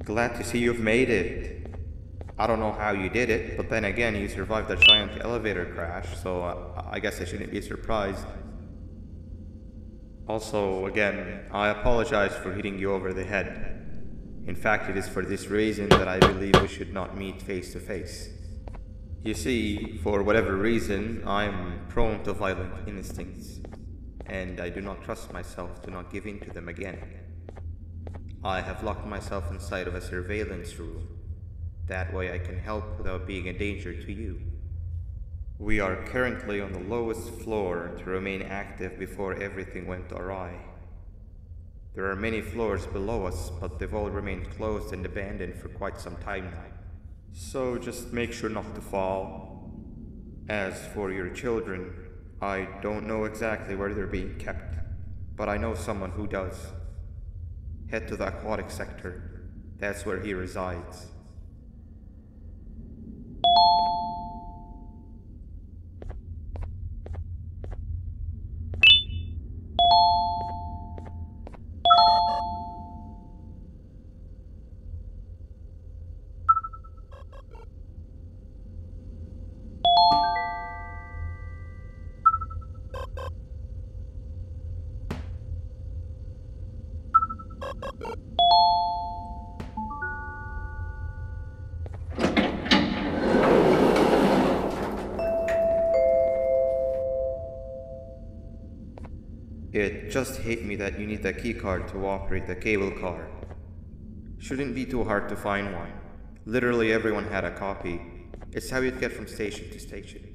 Glad to see you've made it. I don't know how you did it, but then again, you survived a giant elevator crash, so I guess I shouldn't be surprised. Also, again, I apologize for hitting you over the head. In fact, it is for this reason that I believe we should not meet face to face. You see, for whatever reason, I'm prone to violent instincts, and I do not trust myself to not give in to them again. I have locked myself inside of a surveillance room. That way I can help without being a danger to you. We are currently on the lowest floor to remain active before everything went awry. There are many floors below us, but they've all remained closed and abandoned for quite some time now. So just make sure not to fall. As for your children, I don't know exactly where they're being kept, but I know someone who does. Head to the aquatic sector. That's where he resides. It just hit me that you need the keycard to operate the cable car. Shouldn't be too hard to find one. Literally everyone had a copy. It's how you'd get from station to station.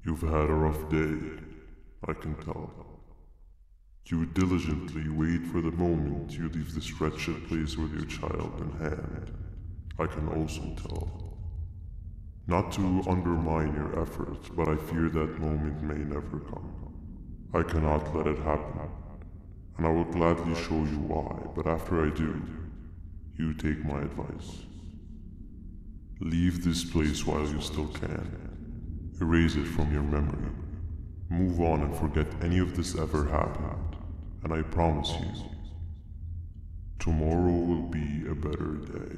You've had a rough day, I can tell. You diligently wait for the moment you leave this wretched place with your child in hand. I can also tell. Not to undermine your efforts, but I fear that moment may never come. I cannot let it happen, and I will gladly show you why, but after I do, you take my advice. Leave this place while you still can. Erase it from your memory. Move on and forget any of this ever happened, and I promise you, tomorrow will be a better day.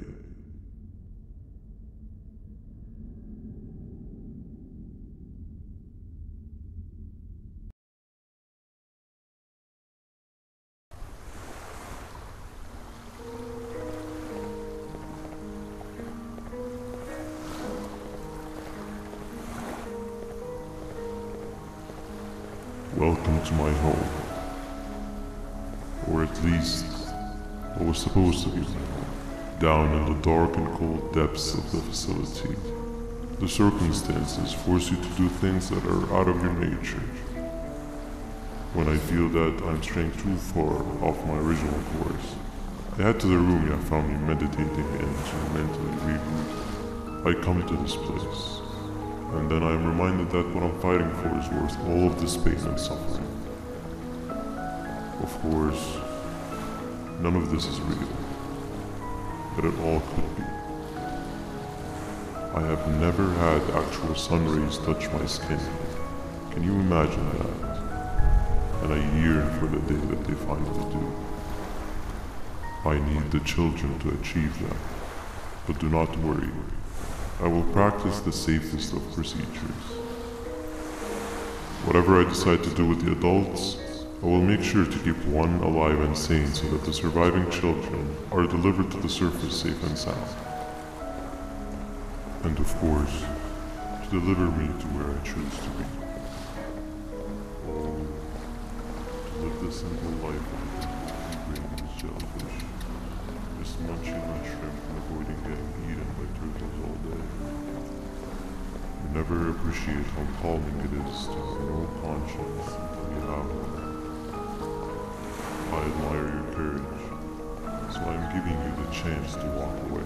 Welcome to my home. Or at least, what was supposed to be. Down in the dark and cold depths of the facility, the circumstances force you to do things that are out of your nature. When I feel that I'm straying too far off my original course, I head to the room you found me meditating in to mentally reboot. I come to this place, and then I am reminded that what I'm fighting for is worth all of this pain and suffering. Of course, none of this is real, but it all could be. I have never had actual sun rays touch my skin. Can you imagine that? And I yearn for the day that they finally do. I need the children to achieve that, but do not worry. I will practice the safest of procedures. Whatever I decide to do with the adults, I will make sure to keep one alive and sane so that the surviving children are delivered to the surface safe and sound. And of course, to deliver me to where I choose to be. Oh, to live the simple life of a brainless jellyfish, just munching on shrimp and avoiding getting eaten by turtles all day. You never appreciate how calming it is to have no conscience until you have one. I admire your courage, so I'm giving you the chance to walk away.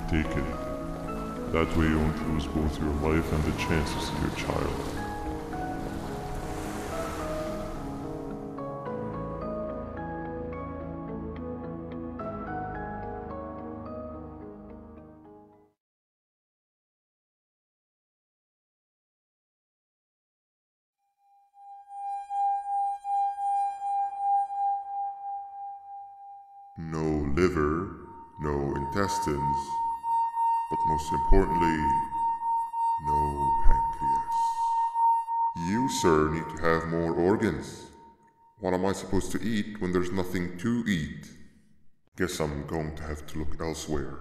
Take it. That way you won't lose both your life and the chances of your child. No liver, no intestines, but most importantly, no pancreas. You, sir, need to have more organs. What am I supposed to eat when there's nothing to eat? Guess I'm going to have to look elsewhere.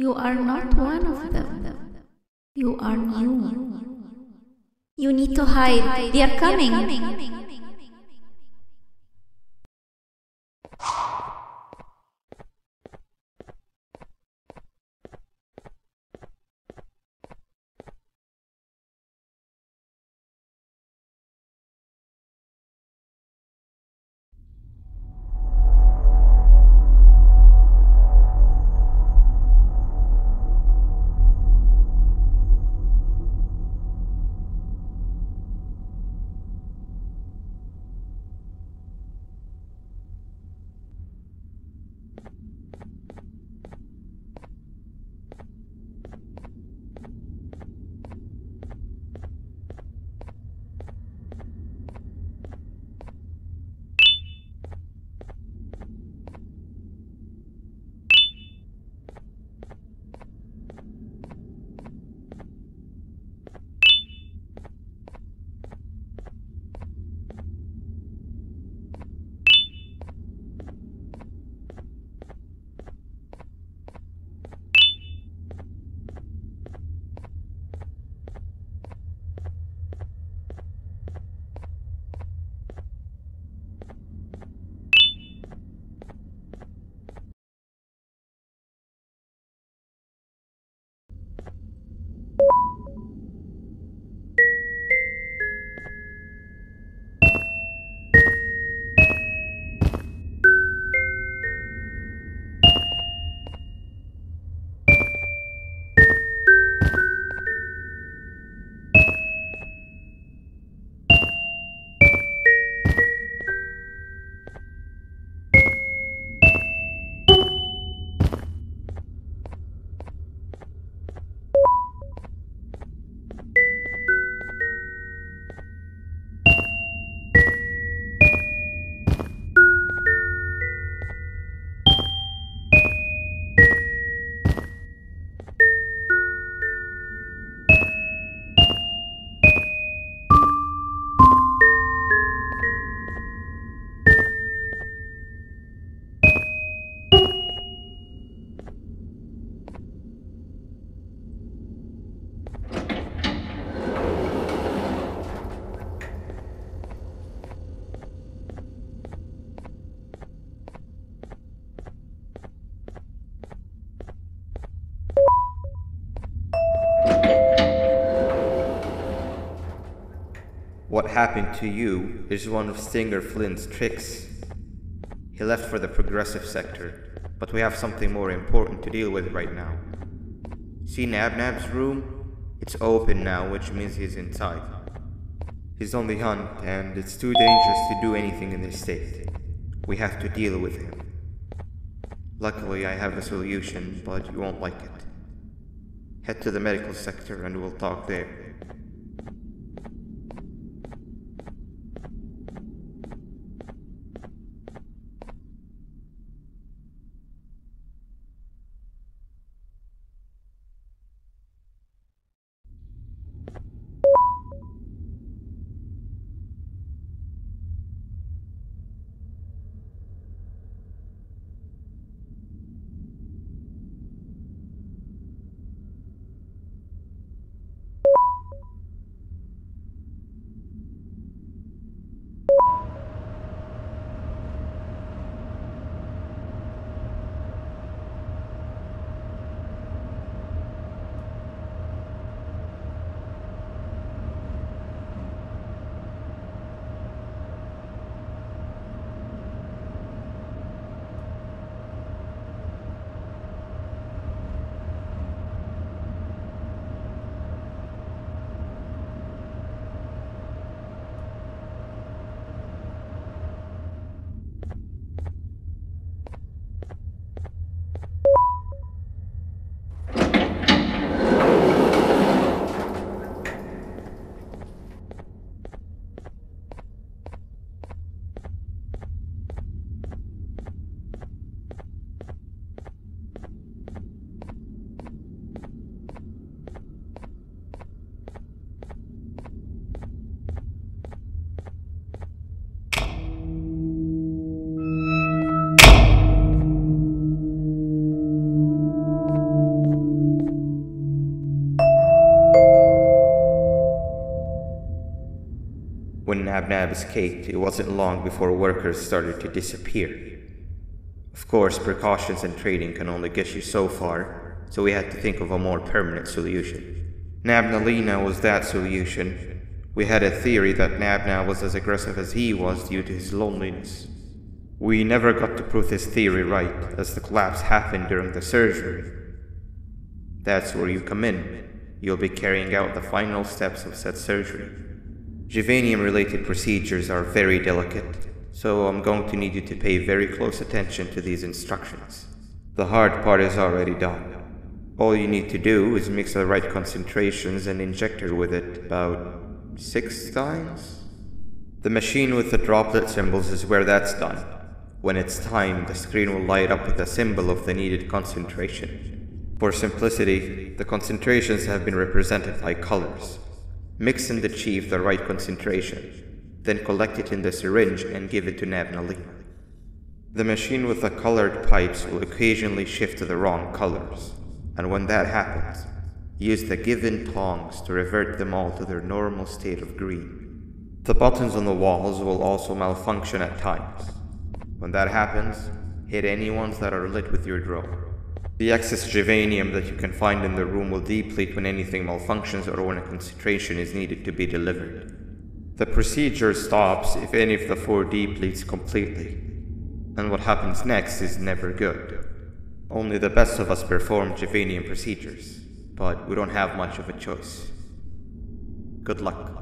You are not one of them. You are new. You need to hide. They are coming. What happened to you is one of Stinger Flynn's tricks. He left for the progressive sector, but we have something more important to deal with right now. See Nabnab's room? It's open now, which means he's inside. He's on the hunt, and it's too dangerous to do anything in this state. We have to deal with him. Luckily, I have a solution, but you won't like it. Head to the medical sector and we'll talk there. When Nabnab escaped, it wasn't long before workers started to disappear. Of course, precautions and trading can only get you so far, so we had to think of a more permanent solution. Nabnalina was that solution. We had a theory that Nabnab was as aggressive as he was due to his loneliness. We never got to prove this theory right, as the collapse happened during the surgery. That's where you come in. You'll be carrying out the final steps of said surgery. Juvenium-related procedures are very delicate, so I'm going to need you to pay very close attention to these instructions. The hard part is already done. All you need to do is mix the right concentrations and inject her with it about 6 times? The machine with the droplet symbols is where that's done. When it's time, the screen will light up with a symbol of the needed concentration. For simplicity, the concentrations have been represented by colors. Mix and achieve the right concentration, then collect it in the syringe and give it to Nabnalina. The machine with the colored pipes will occasionally shift to the wrong colors, and when that happens, use the given tongs to revert them all to their normal state of green. The buttons on the walls will also malfunction at times. When that happens, hit any ones that are lit with your drone. The excess Javanium that you can find in the room will deplete when anything malfunctions or when a concentration is needed to be delivered. The procedure stops if any of the 4 depletes completely, and what happens next is never good. Only the best of us perform Javanium procedures, but we don't have much of a choice. Good luck.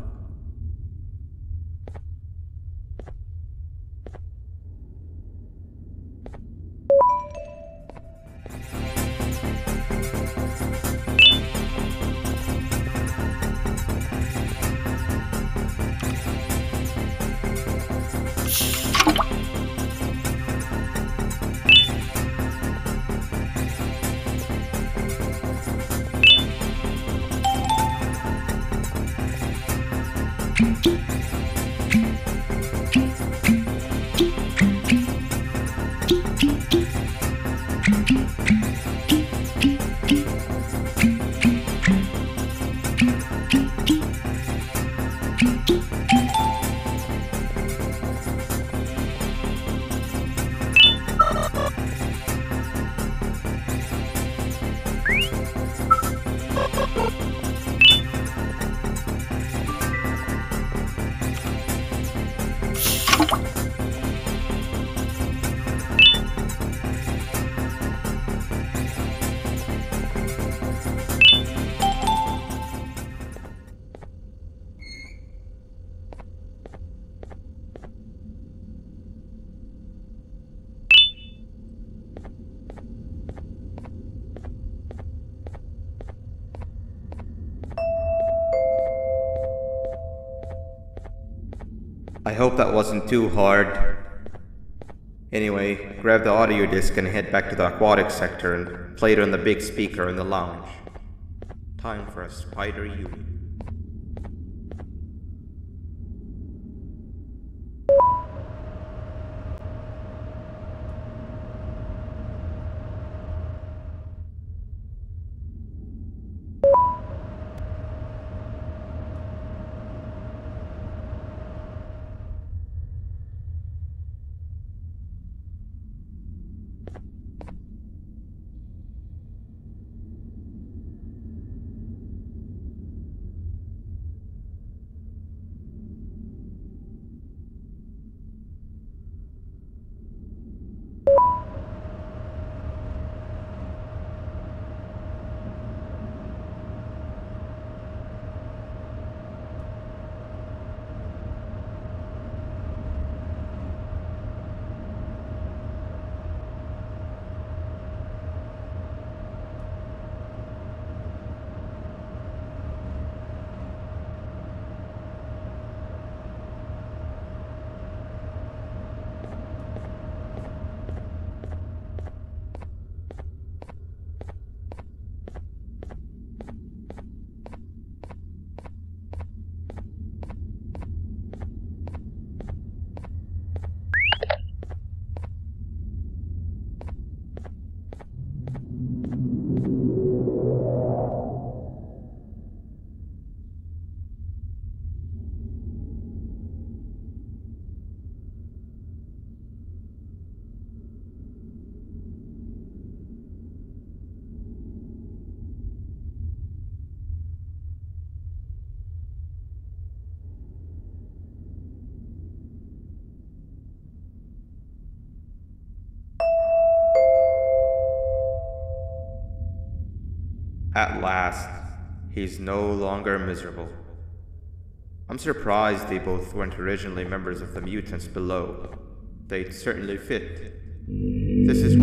I hope that wasn't too hard. Anyway, grab the audio disc and head back to the aquatic sector and play it on the big speaker in the lounge. Time for a spider union. At last, he's no longer miserable. I'm surprised they both weren't originally members of the mutants below. They'd certainly fit. This is...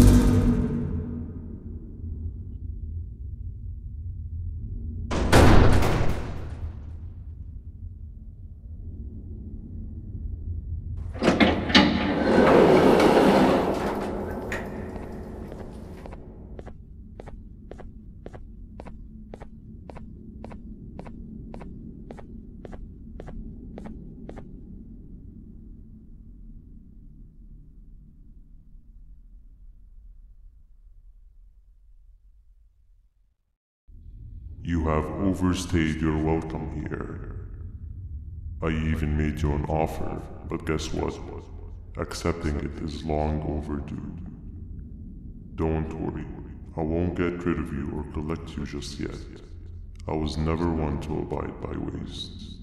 You have overstayed your welcome here. I even made you an offer, but guess what? Accepting it is long overdue. Don't worry, I won't get rid of you or collect you just yet. I was never one to abide by waste.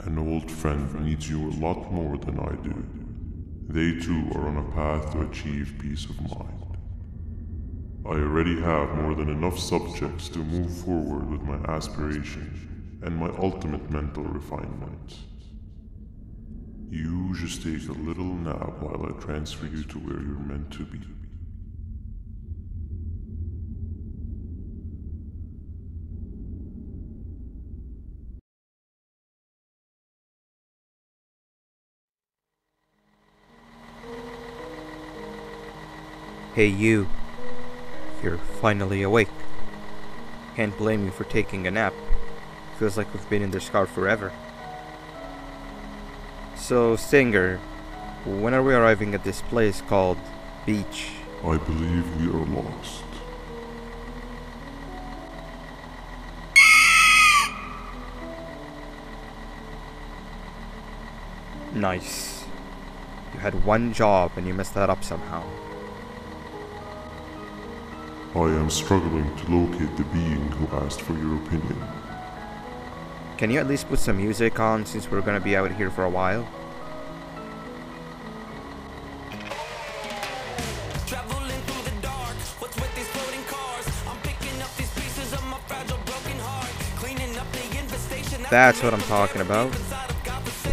An old friend needs you a lot more than I do. They too are on a path to achieve peace of mind. I already have more than enough subjects to move forward with my aspiration and my ultimate mental refinement. You just take a little nap while I transfer you to where you're meant to be. Hey you. You're finally awake. Can't blame you for taking a nap. Feels like we've been in this car forever. So, Singer, when are we arriving at this place called Beach? I believe we are lost. Nice. You had one job and you messed that up somehow. I am struggling to locate the being who asked for your opinion. Can you at least put some music on since we're gonna be out here for a while? Traveling through the dark, what's with these floating cars? I'm picking up these pieces of my fragile broken heart, cleaning up the infestation. That's what I'm talking about.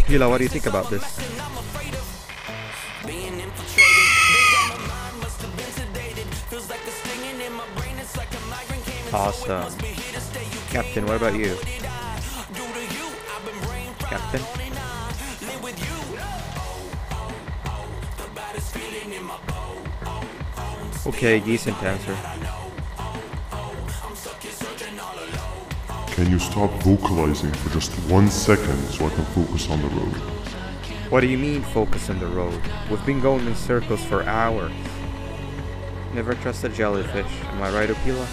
Hila, what do you think about this? I'm afraid of being infiltrated. They got my mind, must have been sedated. Feels like a stinging in my brain, it's like a migraine came and so it Awesome. must be here to stay. You Captain, what about you? do to you, I've been brain fried. Captain? Live with you. The baddest feeling in my bones. Okay, decent answer. I'm stuck here searching all alone. Can you stop vocalizing for just 1 second so I can focus on the road? What do you mean focus on the road? We've been going in circles for hours. Never trust a jellyfish, am I right, Opila?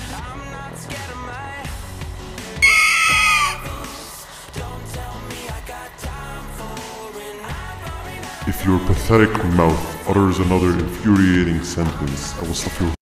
If your pathetic mouth utters another infuriating sentence, I will stuff your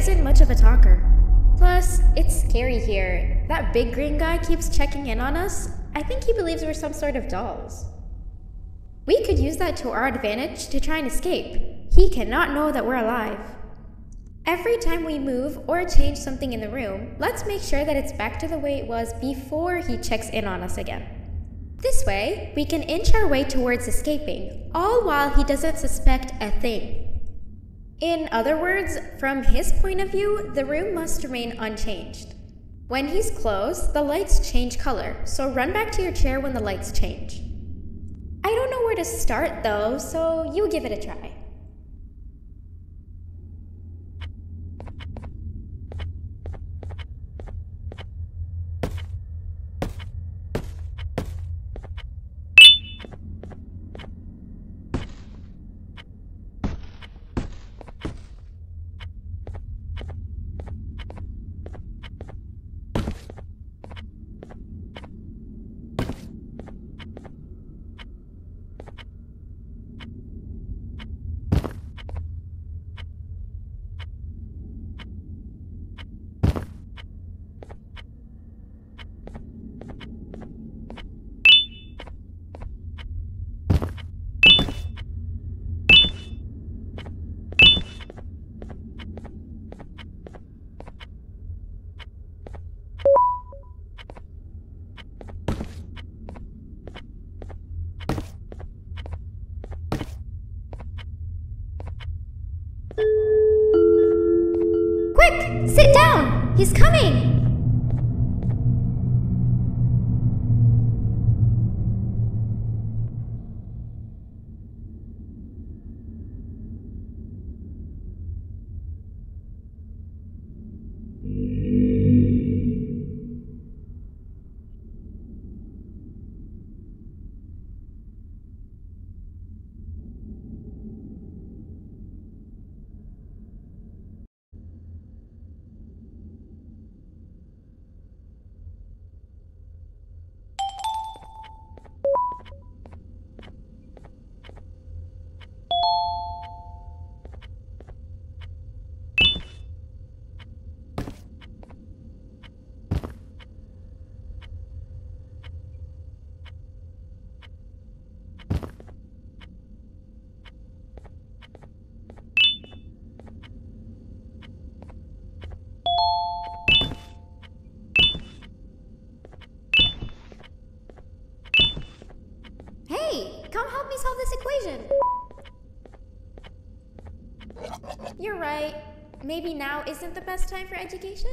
isn't much of a talker. Plus, it's scary here. That big green guy keeps checking in on us. I think he believes we're some sort of dolls. We could use that to our advantage to try and escape. He cannot know that we're alive. Every time we move or change something in the room, let's make sure that it's back to the way it was before he checks in on us again. This way, we can inch our way towards escaping, all while he doesn't suspect a thing. In other words, from his point of view, the room must remain unchanged. When he's close, the lights change color, so run back to your chair when the lights change. I don't know where to start though, so you give it a try. Quick! Sit down! He's coming! Hey, come help me solve this equation. You're right. Maybe now isn't the best time for education?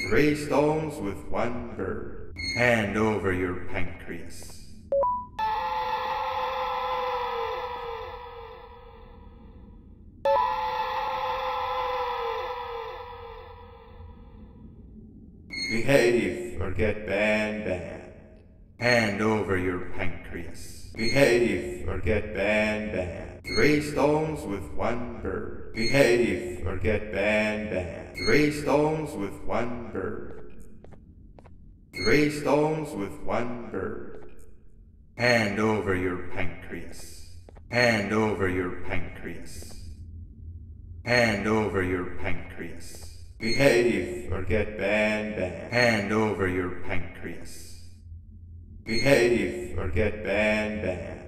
3 stones with 1 bird. Hand over your pancreas. Behave or get Banban. Hand over your pancreas. Behave or get Banban. 3 stones with 1 bird. Behave or get Banban. 3 stones with 1 bird. 3 stones with 1 bird. Hand over your pancreas. Hand over your pancreas. Hand over your pancreas. Behave or get Banban. Hand over your pancreas. Behave or get Banban.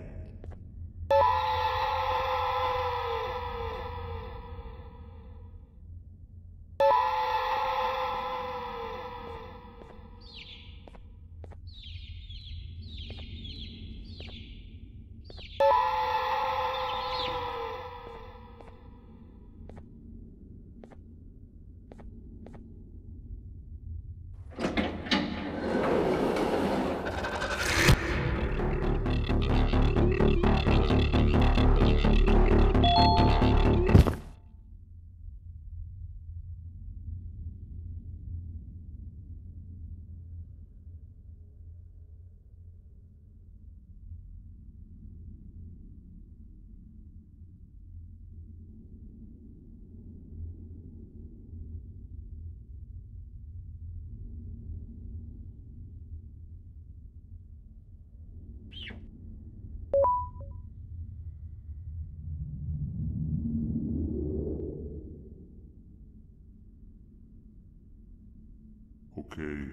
Okay.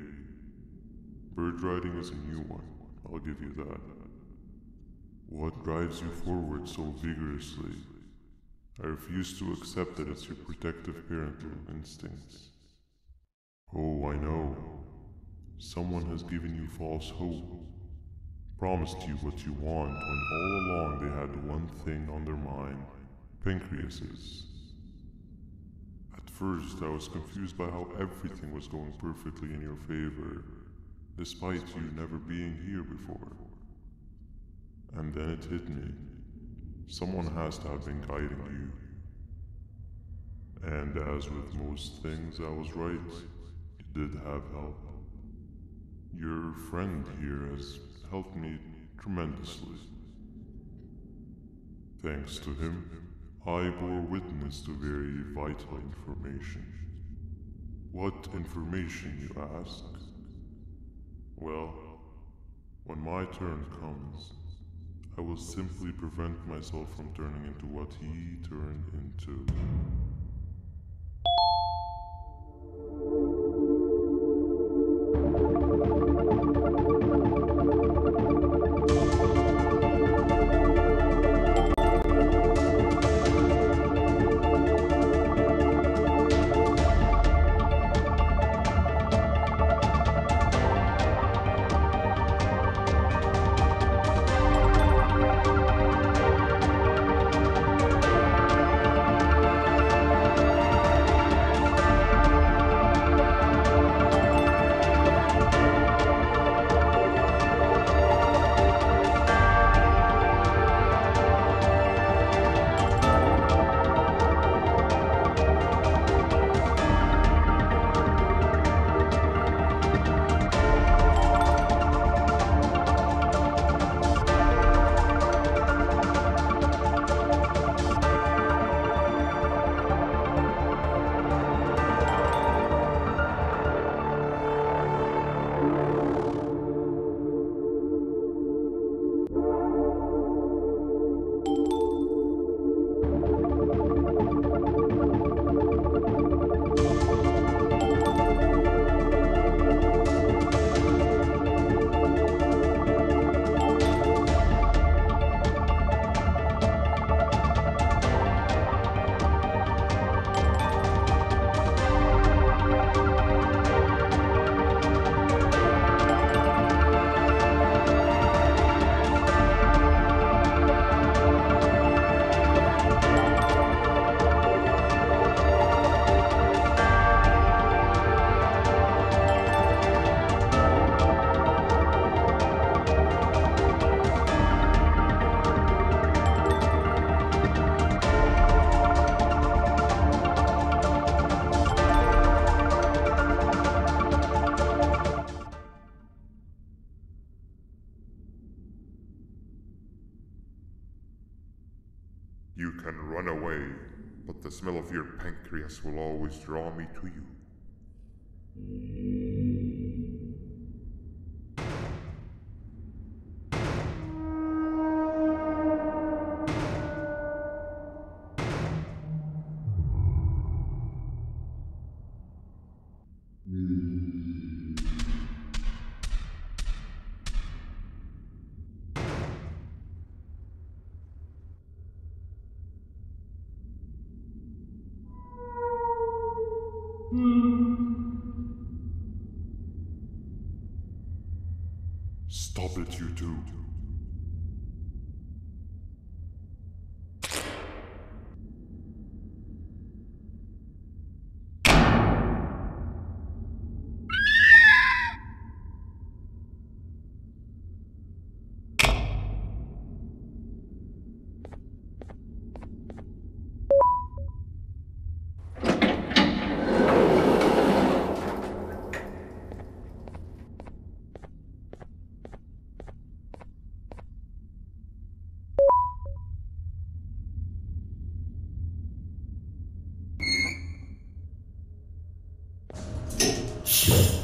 Bird riding is a new one, I'll give you that. What drives you forward so vigorously? I refuse to accept that it's your protective parental instincts. Oh, I know. Someone has given you false hope. Promised you what you want when all along they had one thing on their mind. Pancreases. At first, I was confused by how everything was going perfectly in your favor, despite you never being here before. And then it hit me. Someone has to have been guiding you. And as with most things, I was right. You did have help. Your friend here has helped me tremendously. Thanks to him, I bore witness to very vital information. What information, you ask? Well, when my turn comes, I will simply prevent myself from turning into what he turned into. You can run away, but the smell of your pancreas will always draw me to you. Stop it, you two. Shh.